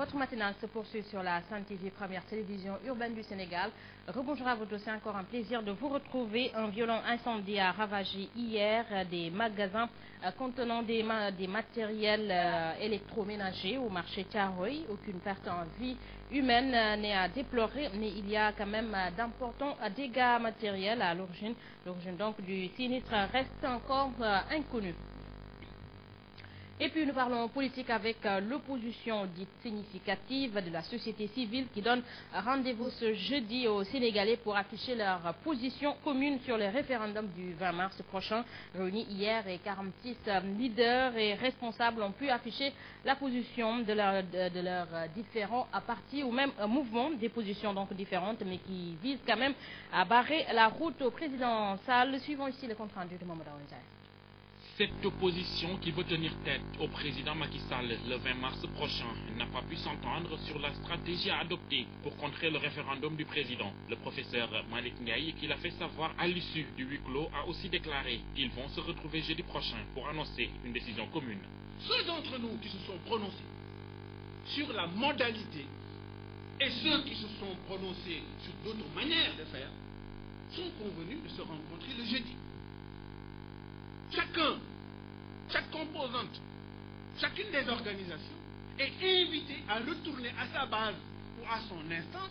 votre matinale se poursuit sur la Sen TV, première télévision urbaine du Sénégal. Rebonjour à vous tous, c'est encore un plaisir de vous retrouver. Un violent incendie a ravagé hier des magasins contenant des matériels électroménagers au marché Thiaroye. Aucune perte en vie humaine n'est à déplorer, mais il y a quand même d'importants dégâts matériels à l'origine. L'origine donc du sinistre reste encore inconnue. Et puis nous parlons politique avec l'opposition dite significative de la société civile qui donne rendez-vous ce jeudi aux Sénégalais pour afficher leur position commune sur le référendum du 20 mars prochain. Réunis hier, et 46 leaders et responsables ont pu afficher la position de leurs différents partis ou même mouvements, des positions donc différentes mais qui visent quand même à barrer la route au président Sall. Suivons ici le compte rendu de Mamadou Ndiaye. Cette opposition qui veut tenir tête au président Macky Sall le 20 mars prochain n'a pas pu s'entendre sur la stratégie à adopter pour contrer le référendum du président. Le professeur Malick Ndiaye, qui l'a fait savoir à l'issue du huis clos, a aussi déclaré qu'ils vont se retrouver jeudi prochain pour annoncer une décision commune. Ceux d'entre nous qui se sont prononcés sur la modalité et ceux qui se sont prononcés sur d'autres manières de faire sont convenus de se rencontrer le jeudi. Chaque composante, chacune des organisations est invitée à retourner à sa base ou à son instance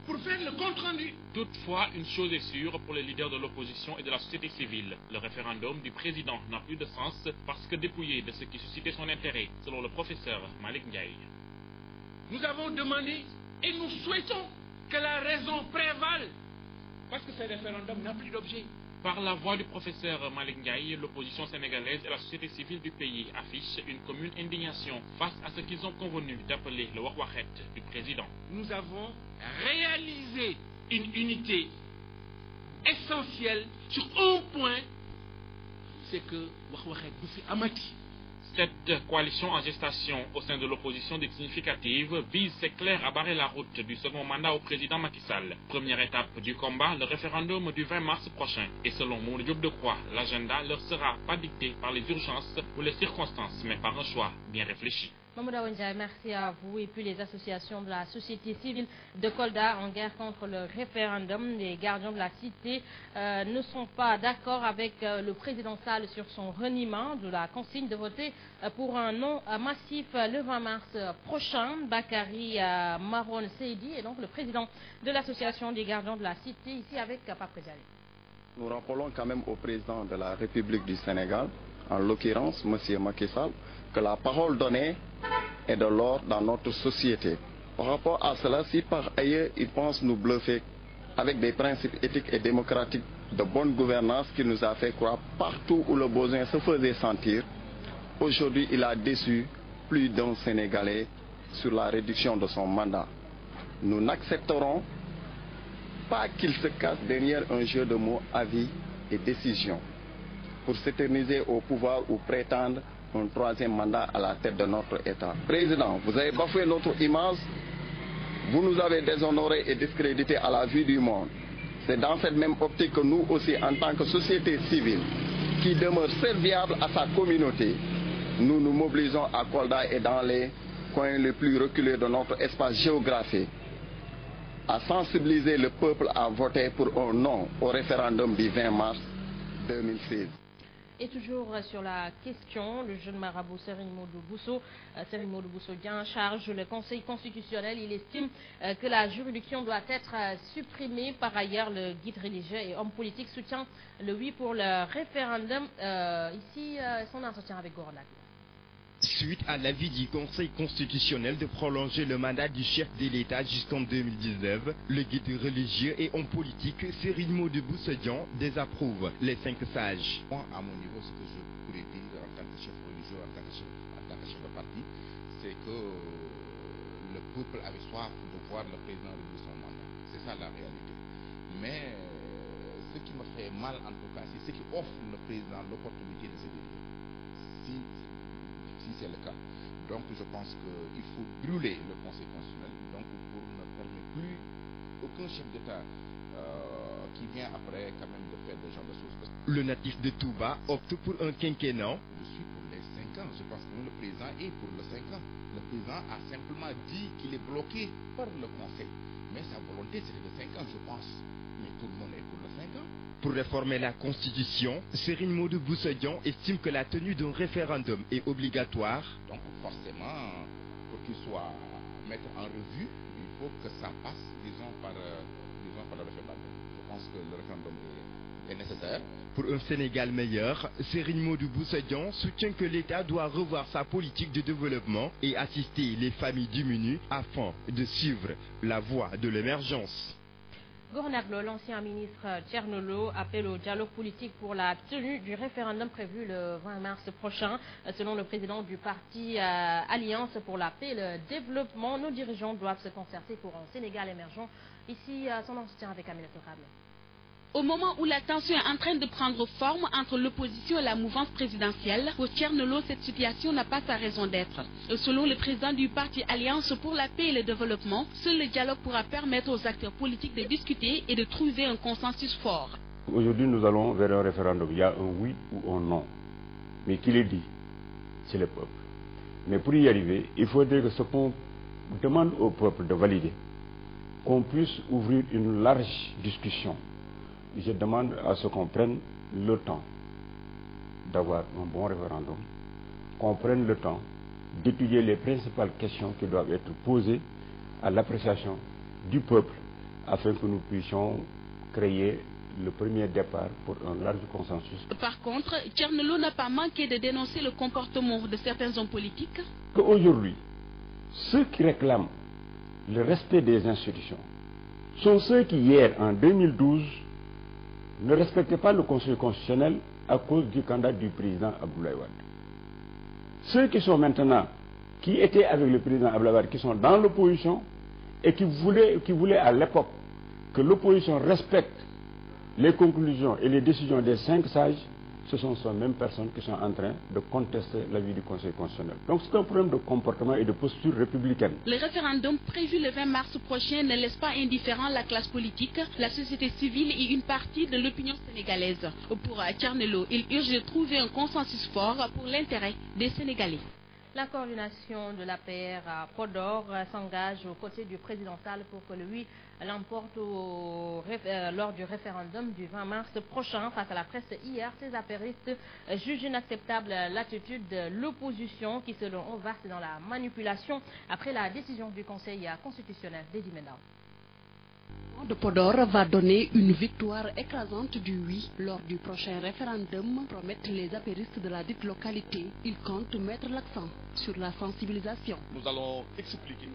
pour faire le compte-rendu. Toutefois, une chose est sûre pour les leaders de l'opposition et de la société civile. Le référendum du président n'a plus de sens parce que dépouillé de ce qui suscitait son intérêt, selon le professeur Malick Ndiaye. Nous avons demandé et nous souhaitons que la raison prévale parce que ce référendum n'a plus d'objet. Par la voix du professeur Malick Ndiaye, l'opposition sénégalaise et la société civile du pays affichent une commune indignation face à ce qu'ils ont convenu d'appeler le Wakwahet du président. Nous avons réalisé une unité essentielle sur un point, c'est que Wakwahet Boussi Amati. Cette coalition en gestation au sein de l'opposition dite significative vise, c'est clair, à barrer la route du second mandat au président Macky Sall. Première étape du combat, le référendum du 20 mars prochain. Et selon Mamadou Diop Decroix, l'agenda leur sera pas dicté par les urgences ou les circonstances, mais par un choix bien réfléchi. Mamadou Ndiaye, merci à vous. Et puis les associations de la société civile de Kolda en guerre contre le référendum. Les gardiens de la cité ne sont pas d'accord avec le président Sall sur son reniement de la consigne de voter pour un non massif le 20 mars prochain. Bakary Maron Seydi est donc le président de l'association des gardiens de la cité, ici avec Pape Diallo. Nous rappelons quand même au président de la République du Sénégal, en l'occurrence M. Macky Sall, que la parole donnée est de l'or dans notre société. Par rapport à cela, si par ailleurs il pense nous bluffer avec des principes éthiques et démocratiques de bonne gouvernance qu'il nous a fait croire partout où le besoin se faisait sentir, aujourd'hui il a déçu plus d'un Sénégalais sur la réduction de son mandat. Nous n'accepterons pas qu'il se cache derrière un jeu de mots, avis et décisions pour s'éterniser au pouvoir ou prétendre un troisième mandat à la tête de notre État. Président, vous avez bafoué notre image, vous nous avez déshonorés et discrédités à la vue du monde. C'est dans cette même optique que nous aussi, en tant que société civile, qui demeure serviable à sa communauté, nous nous mobilisons à Kolda et dans les coins les plus reculés de notre espace géographique, à sensibiliser le peuple à voter pour un non au référendum du 20 mars 2016. Et toujours sur la question, le jeune marabout Serigne Modou Bousso en charge le Conseil constitutionnel. Il estime que la juridiction doit être supprimée. Par ailleurs, le guide religieux et homme politique soutient le oui pour le référendum. Ici, son entretien avec Gorla. Suite à l'avis du Conseil constitutionnel de prolonger le mandat du chef de l'État jusqu'en 2019, le guide religieux et homme politique Serigne Modou Bousso désapprouve les 5 sages. Moi, à mon niveau, ce que je pourrais dire en tant que chef religieux, en tant que chef de parti, c'est que le peuple avait soif de voir le président réduire son mandat. C'est ça la réalité. Mais ce qui me fait mal en tout cas, c'est ce qui offre le président l'opportunité de se délire. Si c'est le cas. Donc je pense qu'il faut brûler le Conseil constitutionnel donc pour ne permettre plus aucun chef d'État qui vient après quand même de faire des genres de choses. Le natif de Touba opte pour un quinquennat. Je suis pour les 5 ans. ans. Je pense que le président est pour le 5 ans. Le président a simplement dit qu'il est bloqué par le Conseil. Mais sa volonté, c'était de 5 ans, je pense. Mais tout le monde est pour le 5 ans. Pour réformer la Constitution, Serigne Modou Bousso Dieng estime que la tenue d'un référendum est obligatoire. Donc forcément, pour qu'il soit mettre en revue, il faut que ça passe, disons, par le référendum. Je pense que le référendum est nécessaire. Pour un Sénégal meilleur, Serigne Modou Bousso Dieng soutient que l'État doit revoir sa politique de développement et assister les familles diminuées afin de suivre la voie de l'émergence. Gornaglo, l'ancien ministre Thierno Lo, appelle au dialogue politique pour la tenue du référendum prévu le 20 mars prochain. Selon le président du parti Alliance pour la paix et le développement, nos dirigeants doivent se concerter pour un Sénégal émergent. Ici, son entretien avec Aminata Rame. Au moment où la tension est en train de prendre forme entre l'opposition et la mouvance présidentielle, pour Thierno Lo, cette situation n'a pas sa raison d'être. Selon le président du parti Alliance pour la paix et le développement, seul le dialogue pourra permettre aux acteurs politiques de discuter et de trouver un consensus fort. Aujourd'hui, nous allons vers un référendum. Il y a un oui ou un non. Mais qui le dit? C'est le peuple. Mais pour y arriver, il faudrait que ce qu'on demande au peuple de valider, qu'on puisse ouvrir une large discussion. Je demande à ce qu'on prenne le temps d'avoir un bon référendum, qu'on prenne le temps d'étudier les principales questions qui doivent être posées à l'appréciation du peuple afin que nous puissions créer le premier départ pour un large consensus. Par contre, Thierno Lo n'a pas manqué de dénoncer le comportement de certains hommes politiques. Aujourd'hui, ceux qui réclament le respect des institutions sont ceux qui, hier, en 2012, ne respectaient pas le Conseil constitutionnel à cause du candidat du président Abdoulaye Wade. Ceux qui sont maintenant, qui étaient avec le président Abdoulaye Wade, qui sont dans l'opposition et qui voulaient à l'époque que l'opposition respecte les conclusions et les décisions des 5 sages, ce sont ces mêmes personnes qui sont en train de contester l'avis du Conseil constitutionnel. Donc c'est un problème de comportement et de posture républicaine. Le référendum prévu le 20 mars prochain ne laisse pas indifférent la classe politique, la société civile et une partie de l'opinion sénégalaise. Pour Thierno Lo, il urge de trouver un consensus fort pour l'intérêt des Sénégalais. La coordination de l'APR à Podor s'engage aux côtés du président Sall pour que lui l'emporte lors du référendum du 20 mars prochain. Face à la presse hier, ces apéristes jugent inacceptable l'attitude de l'opposition qui, selon eux, verse dans la manipulation après la décision du Conseil constitutionnel d'Edi Mendao. De Podor va donner une victoire écrasante du oui lors du prochain référendum, promettent les apéristes de la dite localité. Ils comptent mettre l'accent sur la sensibilisation. Nous allons expliquer,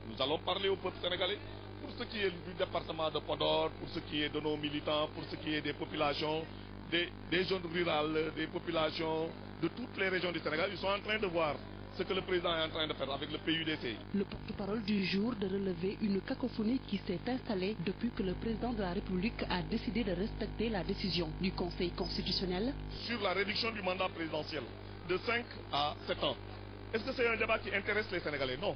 nous allons parler au peuple sénégalais pour ce qui est du département de Podor, pour ce qui est de nos militants, pour ce qui est des populations, des zones rurales, des populations de toutes les régions du Sénégal. Ils sont en train de voir ce que le président est en train de faire avec le PUDC. Le porte-parole du jour de relever une cacophonie qui s'est installée depuis que le président de la République a décidé de respecter la décision du Conseil constitutionnel sur la réduction du mandat présidentiel de 5 à 7 ans. Est-ce que c'est un débat qui intéresse les Sénégalais? Non.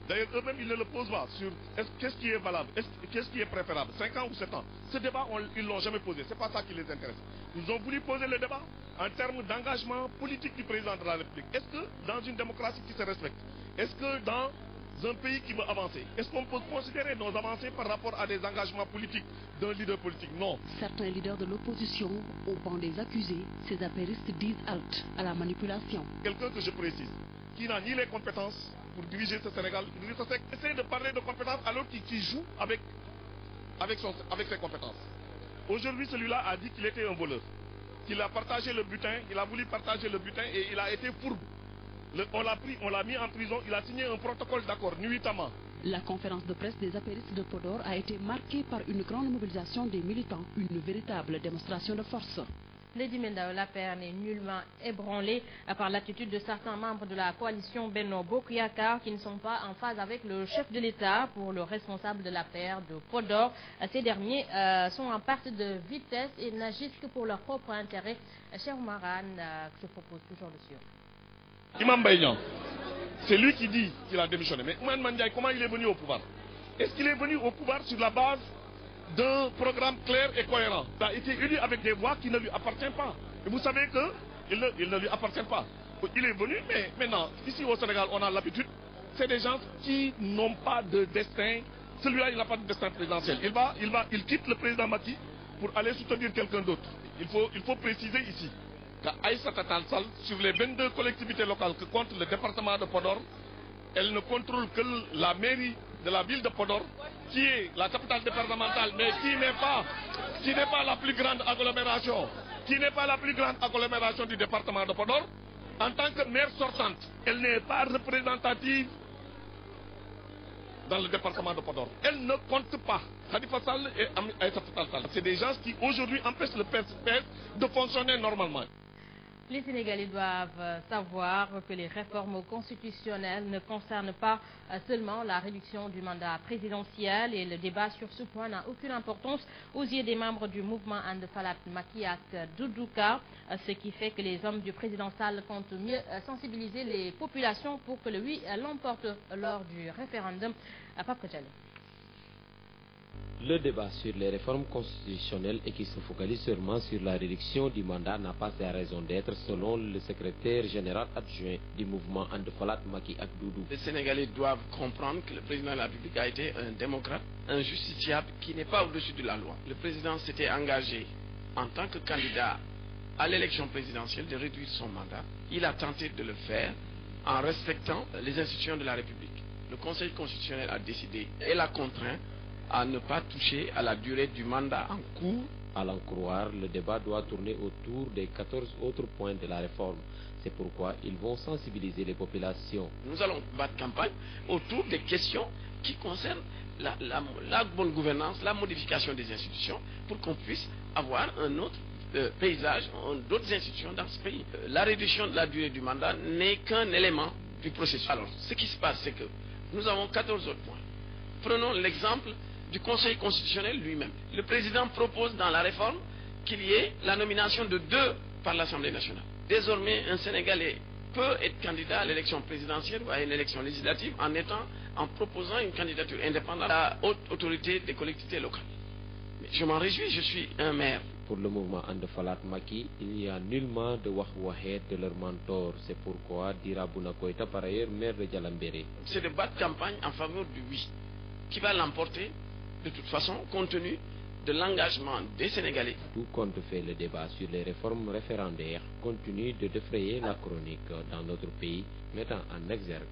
D'ailleurs, eux-mêmes, ils ne le posent pas sur qu'est-ce qui est valable, qu'est-ce qui est préférable, 5 ans ou 7 ans. Ce débat, ils ne l'ont jamais posé. Ce n'est pas ça qui les intéresse. Ils ont voulu poser le débat en termes d'engagement politique du président de la République. Est-ce que dans une démocratie qui se respecte, est-ce que dans un pays qui veut avancer, est-ce qu'on peut considérer nos avancées par rapport à des engagements politiques d'un leader politique? Non. Certains leaders de l'opposition, au banc des accusés, ces apéristes disent halt à la manipulation. Quelqu'un que je précise, qui n'a ni les compétences pour diriger ce Sénégal, essaie de parler de compétences alors qu'il joue avec ses compétences. Aujourd'hui, celui-là a dit qu'il était un voleur, qu'il a partagé le butin, il a voulu partager le butin et il a été fourbe. On l'a pris, on l'a mis en prison, il a signé un protocole d'accord nuitamment. La conférence de presse des apéristes de Podor a été marquée par une grande mobilisation des militants, une véritable démonstration de force. L'Edi Mendao, l'APR n'est nullement ébranlé par l'attitude de certains membres de la coalition Benno Bokk Yakaar qui ne sont pas en phase avec le chef de l'État. Pour le responsable de l'APR de Podor, ces derniers sont en perte de vitesse et n'agissent que pour leur propre intérêt. Cher Oumaran, je propose toujours le suivant. Imam Baïnian, c'est lui qui dit qu'il a démissionné. Mais Oumane Mandiaye, comment il est venu au pouvoir? Est-ce qu'il est venu au pouvoir sur la base d'un programme clair et cohérent? Il a été élu avec des voix qui ne lui appartiennent pas. Et vous savez qu'il ne lui appartient pas. Il est venu, mais maintenant, ici au Sénégal, on a l'habitude. C'est des gens qui n'ont pas de destin. Celui-là, il n'a pas de destin présidentiel. Il quitte le président Macky pour aller soutenir quelqu'un d'autre. Il faut préciser ici qu'Aïssata Tall Sall, sur les 22 collectivités locales que compte le département de Podor, elle ne contrôle que la mairie de la ville de Podor, qui est la capitale départementale, mais qui n'est pas la plus grande agglomération, du département de Podor. En tant que maire sortante, elle n'est pas représentative dans le département de Podor. Elle ne compte pas. Khalifa Sall et Aïssata Tall Sall. C'est des gens qui aujourd'hui empêchent le PSPS de fonctionner normalement. Les Sénégalais doivent savoir que les réformes constitutionnelles ne concernent pas seulement la réduction du mandat présidentiel, et le débat sur ce point n'a aucune importance aux yeux des membres du mouvement And Falat Macky ak Doudouka, ce qui fait que les hommes du président Sall comptent mieux sensibiliser les populations pour que le oui l'emporte lors du référendum. Pape Kadiali. Le débat sur les réformes constitutionnelles et qui se focalise seulement sur la réduction du mandat n'a pas sa raison d'être, selon le secrétaire général adjoint du mouvement And Falat Macky ak Doudou. Les Sénégalais doivent comprendre que le président de la République a été un démocrate, un justiciable qui n'est pas au-dessus de la loi. Le président s'était engagé en tant que candidat à l'élection présidentielle de réduire son mandat. Il a tenté de le faire en respectant les institutions de la République. Le Conseil constitutionnel a décidé et l'a contraint à ne pas toucher à la durée du mandat en cours. À l'en croire, le débat doit tourner autour des 14 autres points de la réforme. C'est pourquoi ils vont sensibiliser les populations. Nous allons battre campagne autour des questions qui concernent la bonne gouvernance, la modification des institutions, pour qu'on puisse avoir un autre paysage, d'autres institutions dans ce pays. La réduction de la durée du mandat n'est qu'un élément du processus. Alors, ce qui se passe, c'est que nous avons 14 autres points. Prenons l'exemple du Conseil constitutionnel lui-même. Le président propose dans la réforme qu'il y ait la nomination de 2 par l'Assemblée nationale. Désormais, un Sénégalais peut être candidat à l'élection présidentielle ou à une élection législative en proposant une candidature indépendante à la haute autorité des collectivités locales. Mais je m'en réjouis, je suis un maire. Pour le mouvement And Falat Macky, il n'y a nullement de wahwahet de leur mentor. C'est pourquoi dira Bouna Koïta, par ailleurs maire de Djalambéré. C'est de battre campagne en faveur du oui, qui va l'emporter de toute façon, compte tenu de l'engagement des Sénégalais. Tout compte fait, le débat sur les réformes référendaires continue de défrayer la chronique dans notre pays, mettant en exergue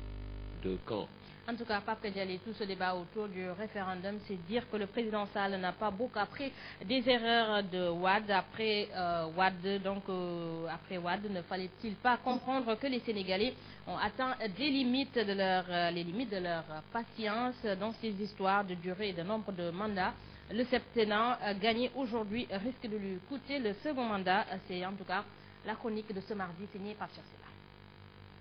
2 camps. En tout cas, Pape Kadiali, tout ce débat autour du référendum, c'est dire que le président Sall n'a pas beaucoup appris des erreurs de Wade. Après Wade, ne fallait-il pas comprendre que les Sénégalais ont atteint les limites de leur patience dans ces histoires de durée et de nombre de mandats. Le septennat gagné aujourd'hui risque de lui coûter le second mandat. C'est en tout cas la chronique de ce mardi signée par Chersila.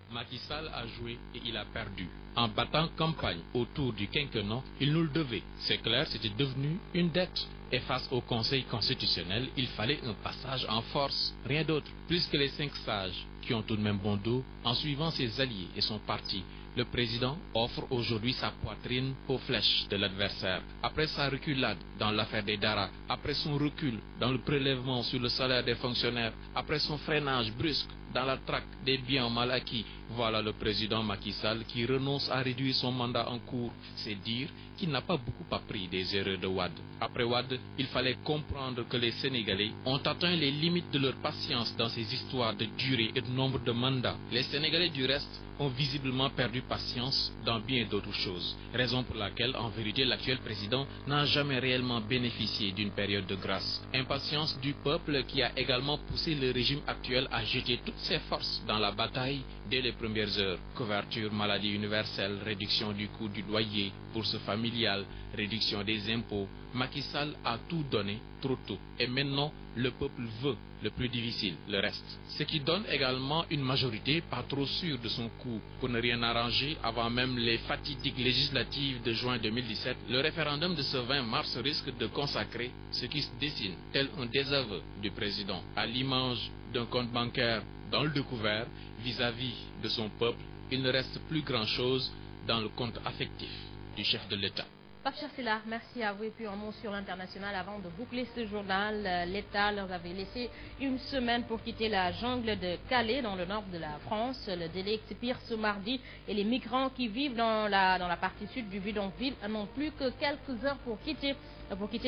Macky Sall a joué et il a perdu. En battant campagne autour du quinquennat, il nous le devait. C'est clair, c'était devenu une dette. Et face au Conseil constitutionnel, il fallait un passage en force. Rien d'autre, plus que les 5 sages, qui ont tout de même bon dos, en suivant ses alliés et son parti. Le président offre aujourd'hui sa poitrine aux flèches de l'adversaire. Après sa reculade dans l'affaire des Dara, après son recul dans le prélèvement sur le salaire des fonctionnaires, après son freinage brusque dans la traque des biens mal acquis, voilà le président Macky Sall qui renonce à réduire son mandat en cours. C'est dire qu'il n'a pas beaucoup appris des erreurs de Wade. Après Wade, il fallait comprendre que les Sénégalais ont atteint les limites de leur patience dans ces histoires de durée et de nombre de mandats. Les Sénégalais du reste ont visiblement perdu patience dans bien d'autres choses. Raison pour laquelle, en vérité, l'actuel président n'a jamais réellement bénéficié d'une période de grâce. Impatience du peuple qui a également poussé le régime actuel à jeter toutes ses forces dans la bataille dès les premières heures. Couverture maladie universelle, réduction du coût du loyer, bourse familiale, réduction des impôts. Macky Sall a tout donné trop tôt. Et maintenant, le peuple veut le plus difficile, le reste. Ce qui donne également une majorité pas trop sûre de son coup. Pour ne rien arranger, avant même les fatidiques législatives de juin 2017, le référendum de ce 20 mars risque de consacrer ce qui se dessine, tel un désaveu du président, à l'image d'un compte bancaire dans le découvert vis-à-vis de son peuple. Il ne reste plus grand-chose dans le compte affectif du chef de l'État. Pape Charsila, merci à vous. Et puis un mot sur l'international avant de boucler ce journal. L'État leur avait laissé une semaine pour quitter la jungle de Calais dans le nord de la France. Le délai expire ce mardi et les migrants qui vivent dans la partie sud du bidonville n'ont plus que quelques heures pour quitter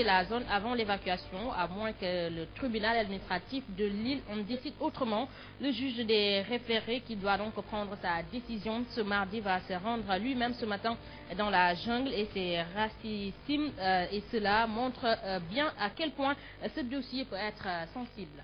la zone avant l'évacuation, à moins que le tribunal administratif de Lille en décide autrement. Le juge des référés, qui doit donc prendre sa décision ce mardi, va se rendre lui-même ce matin dans la jungle et c'est racissime et cela montre bien à quel point ce dossier peut être sensible.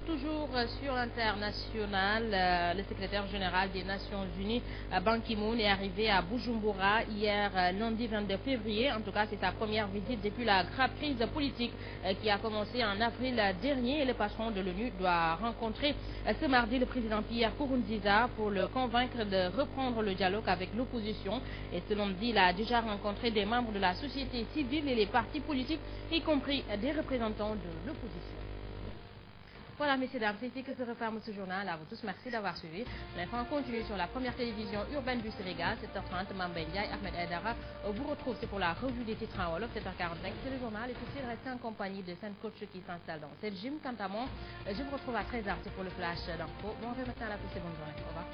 Toujours sur l'international, le secrétaire général des Nations Unies, Ban Ki-moon, est arrivé à Bujumbura hier lundi 22 février. En tout cas, c'est sa première visite depuis la grave crise politique qui a commencé en avril dernier. Et le patron de l'ONU doit rencontrer ce mardi le président Pierre Nkurunziza pour le convaincre de reprendre le dialogue avec l'opposition. Et selon dit, il a déjà rencontré des membres de la société civile et les partis politiques, y compris des représentants de l'opposition. Voilà, messieurs, dames, c'est ici que se referme ce journal. À vous tous, merci d'avoir suivi. L'info continue sur la première télévision urbaine du Sénégal, 7h30, Mambé Ndiaye, Ahmed Aïdara. Vous retrouve, c'est pour la revue des titres en Wolof, 7h45, c'est le journal. Et tout de suite, restez en compagnie de 5 coachs qui s'installent dans cette gym. Quant à moi, je vous retrouve à 13h, c'est pour le flash d'info. Bon, on va maintenant à la plus, bonne journée. Au revoir.